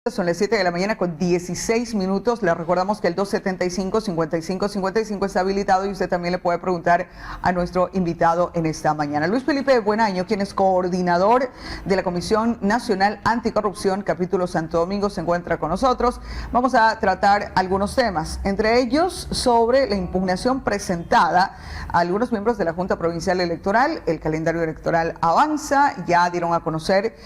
Son las 7 de la mañana con 16 minutos. Les recordamos que el 275-5555 está habilitado y usted también le puede preguntar a nuestro invitado en esta mañana. Luis Felipe Buenaño, quien es coordinador de la Comisión Nacional Anticorrupción, capítulo Santo Domingo, se encuentra con nosotros. Vamos a tratar algunos temas, entre ellos sobre la impugnación presentada a algunos miembros de la Junta Provincial Electoral. El calendario electoral avanza, ya dieron a conocer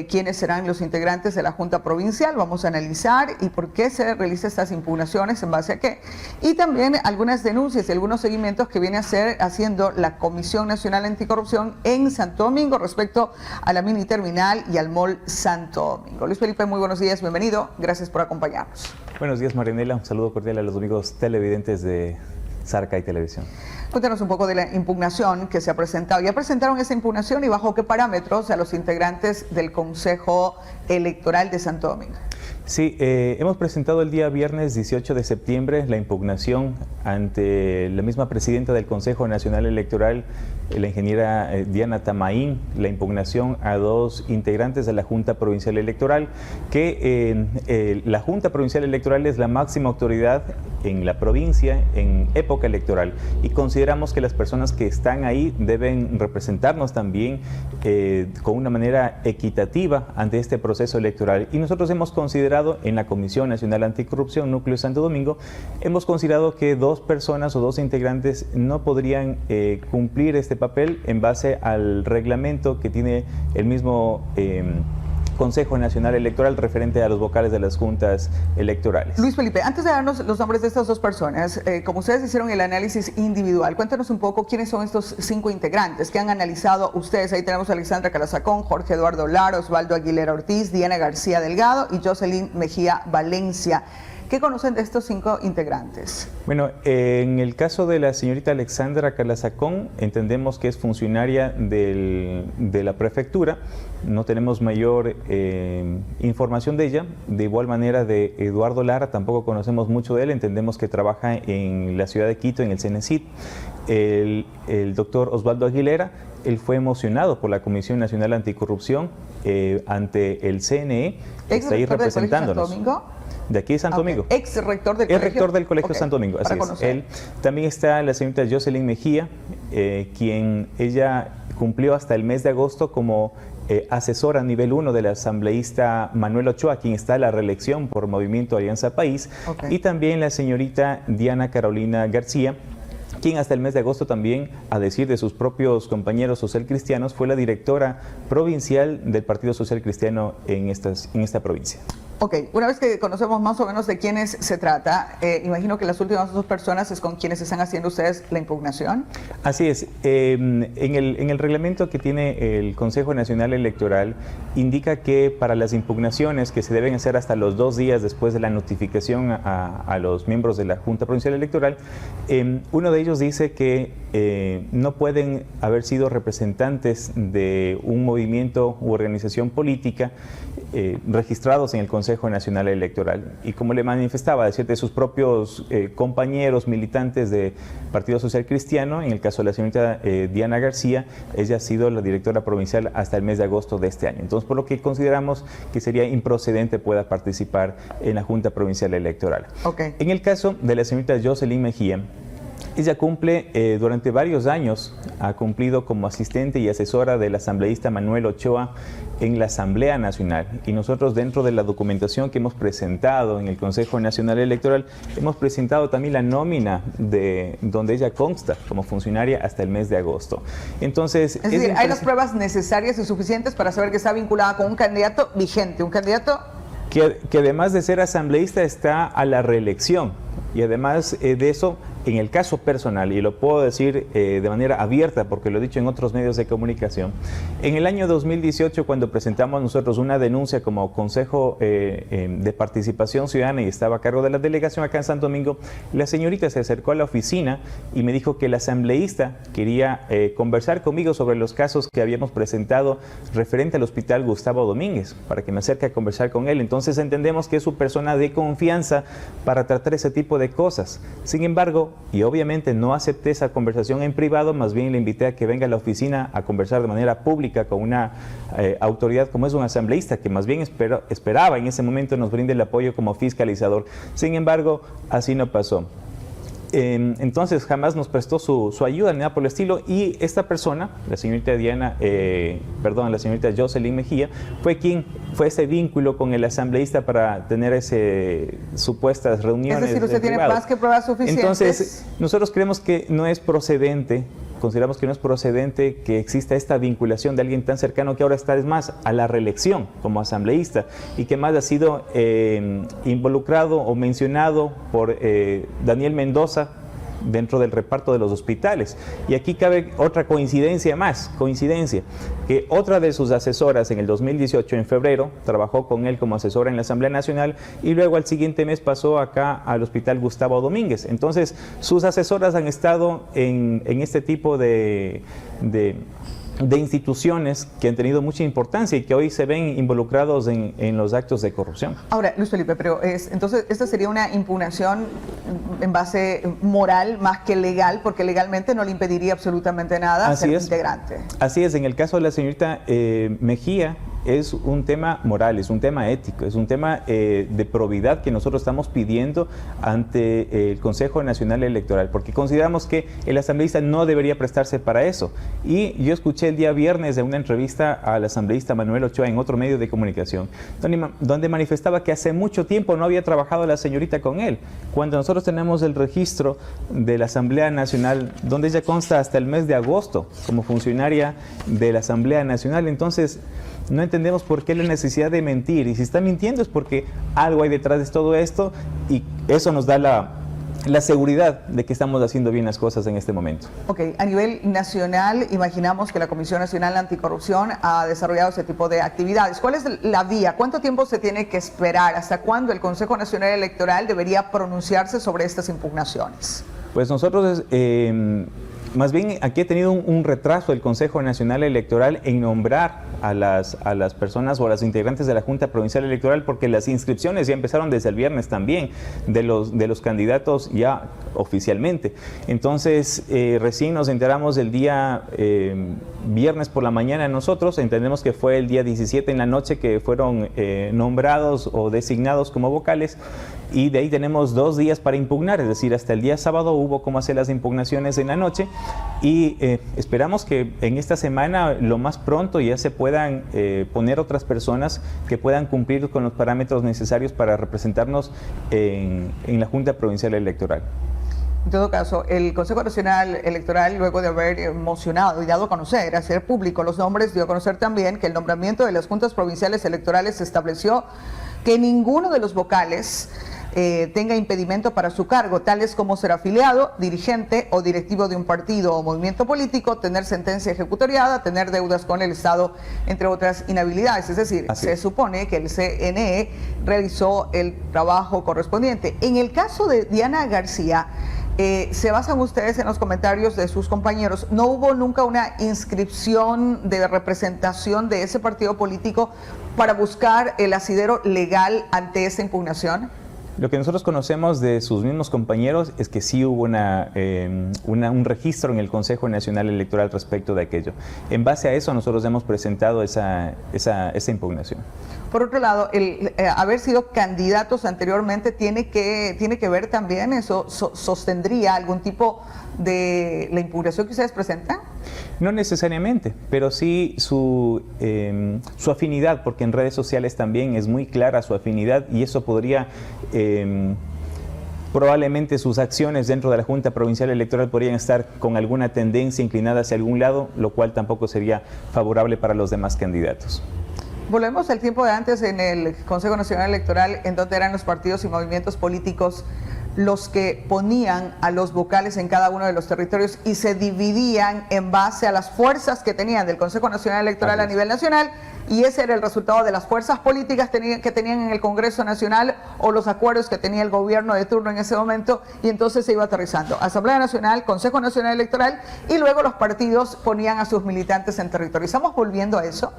quiénes serán los integrantes de la Junta Provincial. Vamos a analizar y por qué se realizan estas impugnaciones, en base a qué, y también algunas denuncias y algunos seguimientos que viene haciendo la Comisión Nacional Anticorrupción en Santo Domingo respecto a la mini terminal y al mall Santo Domingo. Luis Felipe, muy buenos días, bienvenido, gracias por acompañarnos. Buenos días, Marianela, un saludo cordial a los amigos televidentes de Sarca y Televisión. Cuéntanos un poco de la impugnación que se ha presentado. ¿Ya presentaron esa impugnación y bajo qué parámetros a los integrantes del Consejo Electoral de Santo Domingo? Sí, hemos presentado el día viernes 18 de septiembre la impugnación ante la misma presidenta del Consejo Nacional Electoral, la ingeniera Diana Tamaín, la impugnación a dos integrantes de la Junta Provincial Electoral, que la Junta Provincial Electoral es la máxima autoridad en la provincia en época electoral y consideramos que las personas que están ahí deben representarnos también con una manera equitativa ante este proceso electoral. Y nosotros hemos considerado en la Comisión Nacional Anticorrupción, Núcleo Santo Domingo, hemos considerado que dos personas o dos integrantes no podrían cumplir este papel en base al reglamento que tiene el mismo Consejo Nacional Electoral referente a los vocales de las juntas electorales. Luis Felipe, antes de darnos los nombres de estas dos personas, como ustedes hicieron el análisis individual, cuéntanos un poco quiénes son estos 5 integrantes que han analizado ustedes. Ahí tenemos a Alexandra Calazacón, Jorge Eduardo Lara, Osvaldo Aguilera Ortiz, Diana García Delgado y Jocelyn Mejía Valencia. ¿Qué conocen de estos 5 integrantes? Bueno, en el caso de la señorita Alexandra Calazacón, entendemos que es funcionaria de la prefectura, no tenemos mayor información de ella. De igual manera de Eduardo Lara, tampoco conocemos mucho de él, entendemos que trabaja en la ciudad de Quito, en el CENESID. El doctor Osvaldo Aguilera, él fue emocionado por la Comisión Nacional Anticorrupción ante el CNE, está ahí representándonos. De aquí de Santo Domingo. Ex rector del colegio. Rector del Colegio Santo Domingo, así es. Él, también está la señorita Jocelyn Mejía, quien ella cumplió hasta el mes de agosto como asesora nivel 1 del asambleísta Manuel Ochoa, quien está a la reelección por Movimiento Alianza País. Y también la señorita Diana Carolina García, quien hasta el mes de agosto también, a decir de sus propios compañeros socialcristianos, fue la directora provincial del Partido Social Cristiano en esta provincia. Ok, una vez que conocemos más o menos de quiénes se trata, imagino que las últimas 2 personas es con quienes están haciendo ustedes la impugnación. Así es. En el reglamento que tiene el Consejo Nacional Electoral indica que para las impugnaciones que se deben hacer hasta los 2 días después de la notificación a los miembros de la Junta Provincial Electoral, uno de ellos dice que no pueden haber sido representantes de un movimiento u organización política registrados en el Consejo Nacional Electoral. Y como le manifestaba, decir de sus propios compañeros militantes de Partido Social Cristiano, en el caso de la señorita Diana García, ella ha sido la directora provincial hasta el mes de agosto de este año. Entonces, por lo que consideramos que sería improcedente pueda participar en la Junta Provincial Electoral. En el caso de la señorita Jocelyn Mejía, ella cumple durante varios años, ha cumplido como asistente y asesora del asambleísta Manuel Ochoa en la Asamblea Nacional. Y nosotros, dentro de la documentación que hemos presentado en el Consejo Nacional Electoral, hemos presentado también la nómina de donde ella consta como funcionaria hasta el mes de agosto. Entonces, es decir, hay las pruebas necesarias y suficientes para saber que está vinculada con un candidato vigente, un candidato que además de ser asambleísta está a la reelección. Y además de eso, en el caso personal, y lo puedo decir de manera abierta porque lo he dicho en otros medios de comunicación, en el año 2018, cuando presentamos nosotros una denuncia como Consejo de Participación Ciudadana y estaba a cargo de la delegación acá en Santo Domingo, la señorita se acercó a la oficina y me dijo que el asambleísta quería conversar conmigo sobre los casos que habíamos presentado referente al Hospital Gustavo Domínguez, para que me acerque a conversar con él. Entonces entendemos que es su persona de confianza para tratar ese tipo de cosas. Sin embargo, y obviamente no acepté esa conversación en privado, más bien le invité a que venga a la oficina a conversar de manera pública con una autoridad como es un asambleísta, que más bien esperaba en ese momento nos brinde el apoyo como fiscalizador. Sin embargo, así no pasó. Entonces jamás nos prestó su ayuda ni nada por el estilo, y esta persona, la señorita la señorita Jocelyn Mejía, fue ese vínculo con el asambleísta para tener supuestas reuniones. Es decir, usted tiene más que pruebas suficientes. Entonces, nosotros creemos que no es procedente. Consideramos que no es procedente que exista esta vinculación de alguien tan cercano que ahora está, es más, a la reelección como asambleísta, y que más ha sido involucrado o mencionado por Daniel Mendoza dentro del reparto de los hospitales. Y aquí cabe otra coincidencia, que otra de sus asesoras en el 2018, en febrero, trabajó con él como asesora en la Asamblea Nacional, y luego al siguiente mes pasó acá al Hospital Gustavo Domínguez. Entonces, sus asesoras han estado en este tipo de instituciones que han tenido mucha importancia y que hoy se ven involucrados en los actos de corrupción. Ahora, Luis Felipe, pero entonces esta sería una impugnación en base moral más que legal, porque legalmente no le impediría absolutamente nada ser integrante. Así es, en el caso de la señorita Mejía, es un tema moral, es un tema ético, es un tema de probidad que nosotros estamos pidiendo ante el Consejo Nacional Electoral, porque consideramos que el asambleísta no debería prestarse para eso. Y yo escuché el día viernes de una entrevista al asambleísta Manuel Ochoa en otro medio de comunicación, donde manifestaba que hace mucho tiempo no había trabajado la señorita con él, cuando nosotros tenemos el registro de la Asamblea Nacional, donde ella consta hasta el mes de agosto como funcionaria de la Asamblea Nacional. Entonces, no entendemos por qué la necesidad de mentir, y si está mintiendo es porque algo hay detrás de todo esto, y eso nos da la seguridad de que estamos haciendo bien las cosas en este momento. Ok, a nivel nacional, imaginamos que la Comisión Nacional Anticorrupción ha desarrollado ese tipo de actividades. ¿Cuál es la vía? ¿Cuánto tiempo se tiene que esperar? ¿Hasta cuándo el Consejo Nacional Electoral debería pronunciarse sobre estas impugnaciones? Pues nosotros... más bien aquí ha tenido un retraso el Consejo Nacional Electoral en nombrar a las personas o a las integrantes de la Junta Provincial Electoral, porque las inscripciones ya empezaron desde el viernes también de los candidatos ya oficialmente. Entonces recién nos enteramos el día viernes por la mañana nosotros, entendemos que fue el día 17 en la noche que fueron nombrados o designados como vocales, y de ahí tenemos 2 días para impugnar, es decir, hasta el día sábado hubo cómo hacer las impugnaciones en la noche, y esperamos que en esta semana lo más pronto ya se puedan poner otras personas que puedan cumplir con los parámetros necesarios para representarnos en la Junta Provincial Electoral. En todo caso, el Consejo Nacional Electoral, luego de haber mocionado y dado a conocer, hacer público los nombres, dio a conocer también que el nombramiento de las juntas provinciales electorales estableció que ninguno de los vocales tenga impedimento para su cargo, tales como ser afiliado, dirigente o directivo de un partido o movimiento político, tener sentencia ejecutoriada, tener deudas con el Estado, entre otras inhabilidades. Es decir, se supone que el CNE realizó el trabajo correspondiente. En el caso de Diana García, se basan ustedes en los comentarios de sus compañeros. ¿No hubo nunca una inscripción de representación de ese partido político para buscar el asidero legal ante esta impugnación? Lo que nosotros conocemos de sus mismos compañeros es que sí hubo un registro en el Consejo Nacional Electoral respecto de aquello. En base a eso nosotros hemos presentado esa impugnación. Por otro lado, el haber sido candidatos anteriormente tiene que ver también, eso sostendría algún tipo de la impugnación que ustedes presentan. No necesariamente, pero sí su afinidad, porque en redes sociales también es muy clara su afinidad, y eso podría, probablemente sus acciones dentro de la Junta Provincial Electoral podrían estar con alguna tendencia inclinada hacia algún lado, lo cual tampoco sería favorable para los demás candidatos. Volvemos al tiempo de antes en el Consejo Nacional Electoral, en donde eran los partidos y movimientos políticos los que ponían a los vocales en cada uno de los territorios y se dividían en base a las fuerzas que tenían del Consejo Nacional Electoral a nivel nacional, y ese era el resultado de las fuerzas políticas que tenían en el Congreso Nacional o los acuerdos que tenía el gobierno de turno en ese momento, y entonces se iba aterrizando. Asamblea Nacional, Consejo Nacional Electoral, y luego los partidos ponían a sus militantes en territorio. ¿Estamos volviendo a eso?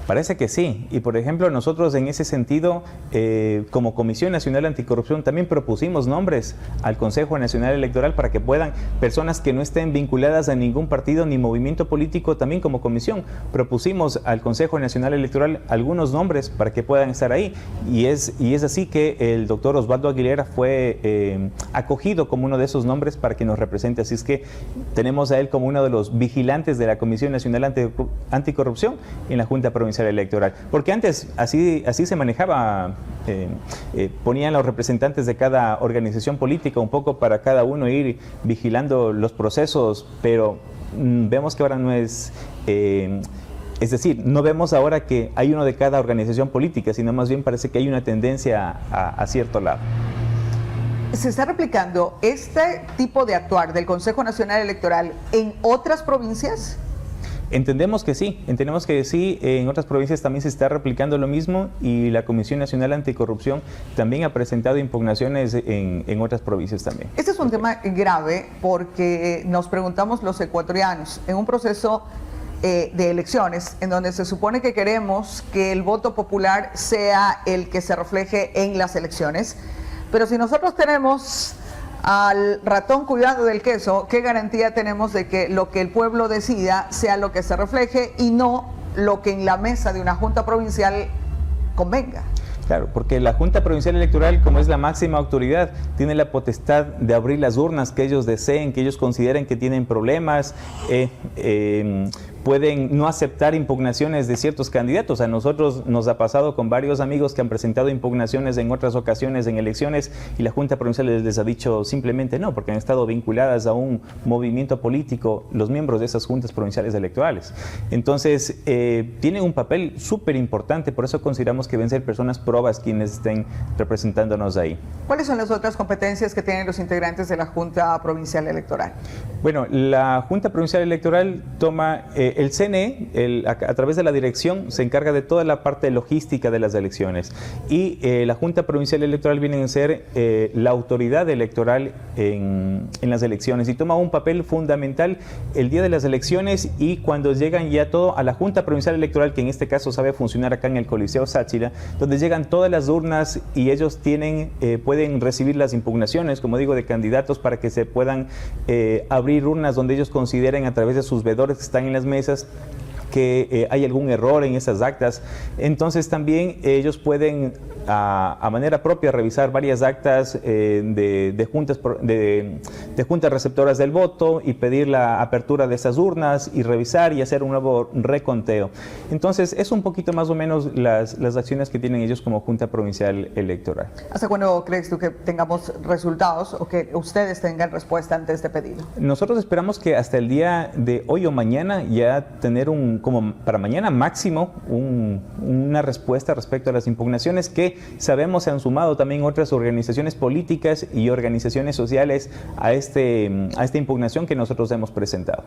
Parece que sí, y por ejemplo nosotros en ese sentido, como Comisión Nacional Anticorrupción, también propusimos nombres al Consejo Nacional Electoral para que puedan, personas que no estén vinculadas a ningún partido ni movimiento político, también como comisión, propusimos al Consejo Nacional Electoral algunos nombres para que puedan estar ahí, y es así que el doctor Osvaldo Aguilera fue acogido como uno de esos nombres para que nos represente, así es que tenemos a él como uno de los vigilantes de la Comisión Nacional Anticorrupción en la Junta Provincial Electoral, porque antes así se manejaba, ponían los representantes de cada organización política un poco para cada uno ir vigilando los procesos, pero vemos que ahora no es, es decir, no vemos ahora que hay uno de cada organización política, sino más bien parece que hay una tendencia a cierto lado. ¿Se está replicando este tipo de actuar del Consejo Nacional Electoral en otras provincias? Entendemos que sí, en otras provincias también se está replicando lo mismo, y la Comisión Nacional Anticorrupción también ha presentado impugnaciones en otras provincias también. Este es un tema grave porque nos preguntamos los ecuatorianos, en un proceso de elecciones en donde se supone que queremos que el voto popular sea el que se refleje en las elecciones, pero si nosotros tenemos al ratón cuidando del queso, ¿qué garantía tenemos de que lo que el pueblo decida sea lo que se refleje y no lo que en la mesa de una junta provincial convenga? Claro, porque la Junta Provincial Electoral, como es la máxima autoridad, tiene la potestad de abrir las urnas que ellos deseen, que ellos consideren que tienen problemas, pueden no aceptar impugnaciones de ciertos candidatos. A nosotros nos ha pasado con varios amigos que han presentado impugnaciones en otras ocasiones en elecciones, y la Junta Provincial les ha dicho simplemente no, porque han estado vinculadas a un movimiento político los miembros de esas juntas provinciales electorales. Entonces, tienen un papel súper importante, por eso consideramos que deben ser personas probas quienes estén representándonos ahí. ¿Cuáles son las otras competencias que tienen los integrantes de la Junta Provincial Electoral? Bueno, la Junta Provincial Electoral toma, el CNE, a través de la dirección, se encarga de toda la parte logística de las elecciones, y la Junta Provincial Electoral viene a ser la autoridad electoral en las elecciones, y toma un papel fundamental el día de las elecciones, y cuando llegan ya todo a la Junta Provincial Electoral, que en este caso sabe funcionar acá en el Coliseo Sáchira, donde llegan todas las urnas y ellos pueden recibir las impugnaciones, como digo, de candidatos, para que se puedan abrir urnas donde ellos consideren, a través de sus veedores que están en las mesas, que hay algún error en esas actas. Entonces también ellos pueden a manera propia revisar varias actas de juntas receptoras del voto, y pedir la apertura de esas urnas y revisar y hacer un nuevo reconteo. Entonces es un poquito más o menos las acciones que tienen ellos como Junta Provincial Electoral. ¿Hasta cuándo crees tú que tengamos resultados o que ustedes tengan respuesta ante este pedido? Nosotros esperamos que hasta el día de hoy o mañana ya tener como para mañana máximo, una respuesta respecto a las impugnaciones que sabemos se han sumado también otras organizaciones políticas y organizaciones sociales a esta impugnación que nosotros hemos presentado.